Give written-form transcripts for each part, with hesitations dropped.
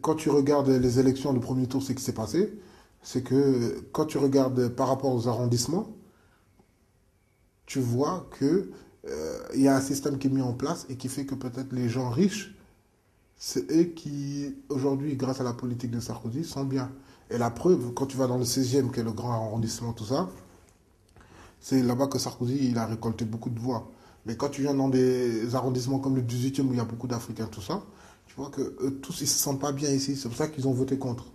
quand tu regardes les élections, le premier tour, ce qui s'est passé, c'est que quand tu regardes par rapport aux arrondissements, tu vois que il y a un système qui est mis en place et qui fait que peut-être les gens riches, c'est eux qui, aujourd'hui, grâce à la politique de Sarkozy, sont bien. Et la preuve, quand tu vas dans le 16e, qui est le grand arrondissement, tout ça, c'est là-bas que Sarkozy il a récolté beaucoup de voix. Mais quand tu viens dans des arrondissements comme le 18e, où il y a beaucoup d'Africains, tout ça, tu vois que eux tous, ils se sentent pas bien ici. C'est pour ça qu'ils ont voté contre.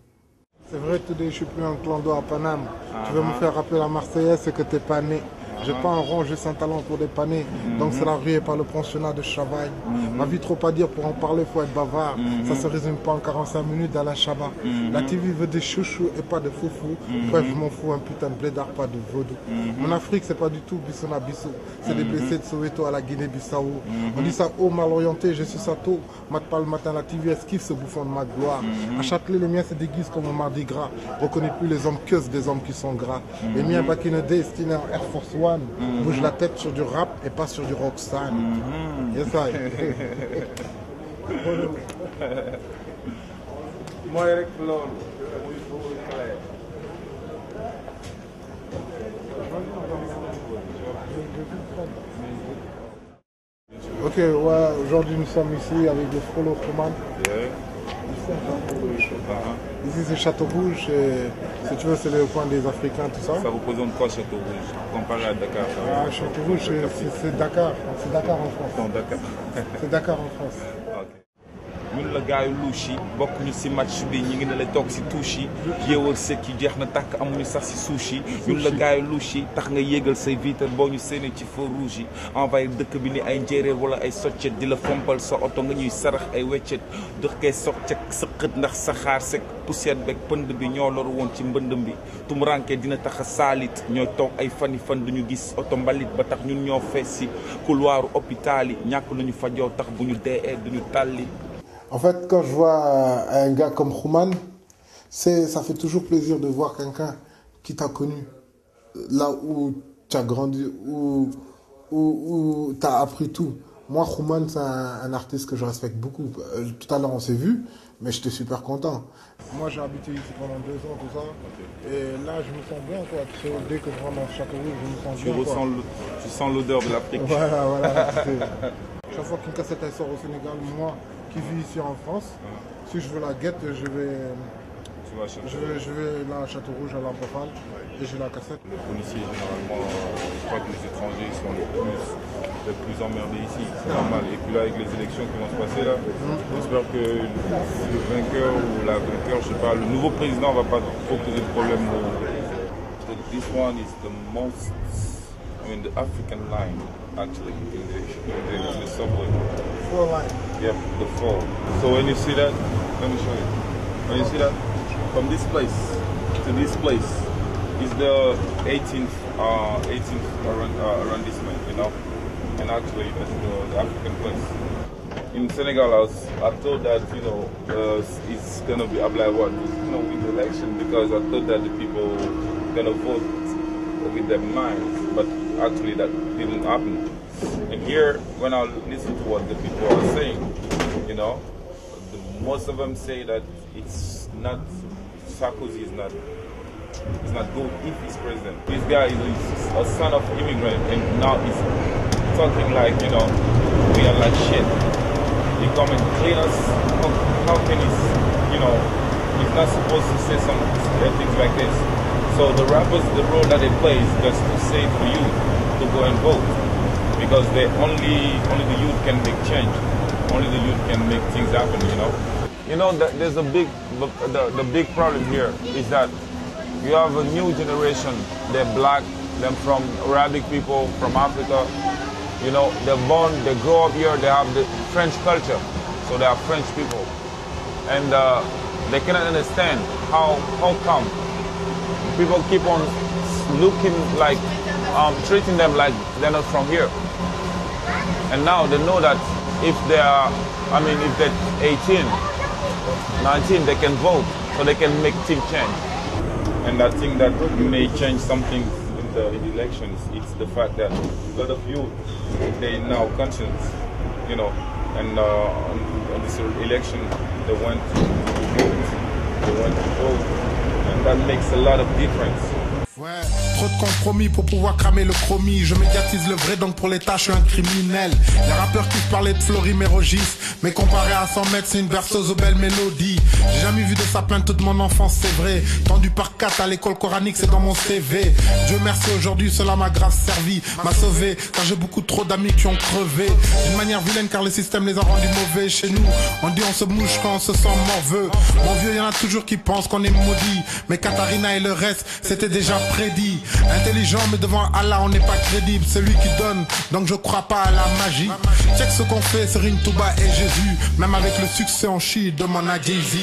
C'est vrai, today, je suis plus un clando à Paname. Tu veux me faire rappeler la Marseillaise, c'est que t'es pas né. J'ai pas un rond, juste un talent pour dépanner. Donc c'est la rue et pas le pensionnat de travail. Ma vie trop à dire, pour en parler, faut être bavard. Ça se résume pas en 45 minutes dans la Shabbat. La TV veut des chouchous et pas de foufou. Bref, je m'en fous, un putain de blédard, pas de vaudou. Mon Afrique, c'est pas du tout Bissona Bissou. C'est des blessés de Soweto à la Guinée-Bissau. On dit ça haut, mal orienté, je suis ça tôt. Mat pas le matin, la TV esquive ce bouffon de ma gloire. À Châtelet, les miens se déguisent comme au Mardi Gras. Reconnais plus les hommes que des hommes qui sont gras. Les miens, back in the day, style en Air Force One. Bouge la tête sur du rap et pas sur du rockstar. Yes, I. Ok, ouais, aujourd'hui nous sommes ici avec le Frollo Kouman. Ici c'est Château Rouge, et, si tu veux c'est le coin des Africains, tout ça. Ça représente quoi Château Rouge comparé à Dakar? Château Rouge c'est Dakar, c'est Dakar en France. Non, Dakar. C'est Dakar en France. ñun la gars yu louche yi bokk ñu si match bi ñu ngi ne la toog si touche yi yéewal sekk yi jeex na tàkk amuñu sax si sushi ñun la gars yu louche yi tax nga yéegal say vitre boo ñu séenee ci feu rouge yi envahir dëkk bi ni ay njéeréer wala ay soccet di la fompal sa oto nga ñuy sarax ay weccet dox kay soccek sëqët ndax saxaar sek poussière beeg pënd bi ñoo loru woon ci mbëndëm bi tumuranke dina tax a saalit ñooy toog ay fani fan duñu gis oto mbalit ba tax ñun ñoo fees si couloiru hôpital yi ñàkk luñu fajoo tax bu ñu dee duñu tàlli. En fait, quand je vois un gars comme Kouman, ça fait toujours plaisir de voir quelqu'un qui t'a connu là où tu as grandi, où tu as appris tout. Moi, Kouman, c'est un artiste que je respecte beaucoup. Tout à l'heure, on s'est vu, mais j'étais super content. Moi, j'ai habité ici pendant 2 ans, tout ça. Et là, je me sens bien, quoi. Dès que je rentre dans le château rouge, je me sens bien. Tu sens l'odeur de l'Afrique. Voilà. Chaque fois qu'une cassette elle sort au Sénégal, moi qui vis ici en France, si je veux la guette, je vais là à Château Rouge, à l'Ampofal, et j'ai la cassette. Les policiers, généralement, je crois que les étrangers sont les plus emmerdés ici. C'est normal. Et puis là, avec les élections qui vont se passer là, j'espère que le vainqueur ou la vainqueur, je sais pas, le nouveau président ne va pas trop poser de problème. This one is the most, the African line, actually, in the subway. 4 line. Yep, the 4. So when you see that, let me show you. When you see that, from this place to this place is the 18th arrondissement, you know, and actually that's the African place. In Senegal, I thought that, it's gonna be like what, win the election, because I thought that the people gonna vote with their minds, but actually that didn't happen. And here, when I listen to what the people are saying, most of them say that it's not, Sarkozy is not good if he's president. This guy is a son of immigrant, and now he's talking like, we are like shit. He come and clean us. How can he's not supposed to say some things like this. So the rappers, the role that they play is just to say for you to go and vote. Because only the youth can make change. Only the youth can make things happen, there's the big problem here is that you have a new generation. They're black, they're from Arabic people, from Africa. They're born, they grow up here, they have the French culture. So they are French people. And they cannot understand how come people keep on looking like, treating them like they're not from here. And now they know that if they're 18, 19, they can vote, so they can make things change. And I think that may change something in the elections. It's the fact that a lot of youth, they now conscious, and on this election, they want to vote, and that makes a lot of difference. Ouais, trop de compromis pour pouvoir cramer le chromie. Je médiatise le vrai, donc pour l'État, je suis un criminel. Les rappeurs qui parlaient de Florim et Rogis, mais comparé à 100 mètres, c'est une berceuse aux belles mélodies. J'ai jamais vu de sapin toute mon enfance, c'est vrai. Tendu par 4 à l'école coranique, c'est dans mon CV. Dieu merci, aujourd'hui, cela m'a grave servi, m'a sauvé, car j'ai beaucoup trop d'amis qui ont crevé. D'une manière vilaine, car le système les a rendus mauvais. Chez nous, on dit on se mouche quand on se sent morveux. Mon vieux, y en a toujours qui pensent qu'on est maudit, mais Katharina et le reste, c'était déjà prédit. Intelligent mais devant Allah on n'est pas crédible. C'est lui qui donne, donc je crois pas à la magie. Check ce qu'on fait, c'est Ring Touba et Jésus. Même avec le succès on chie, demande à Jay-Z.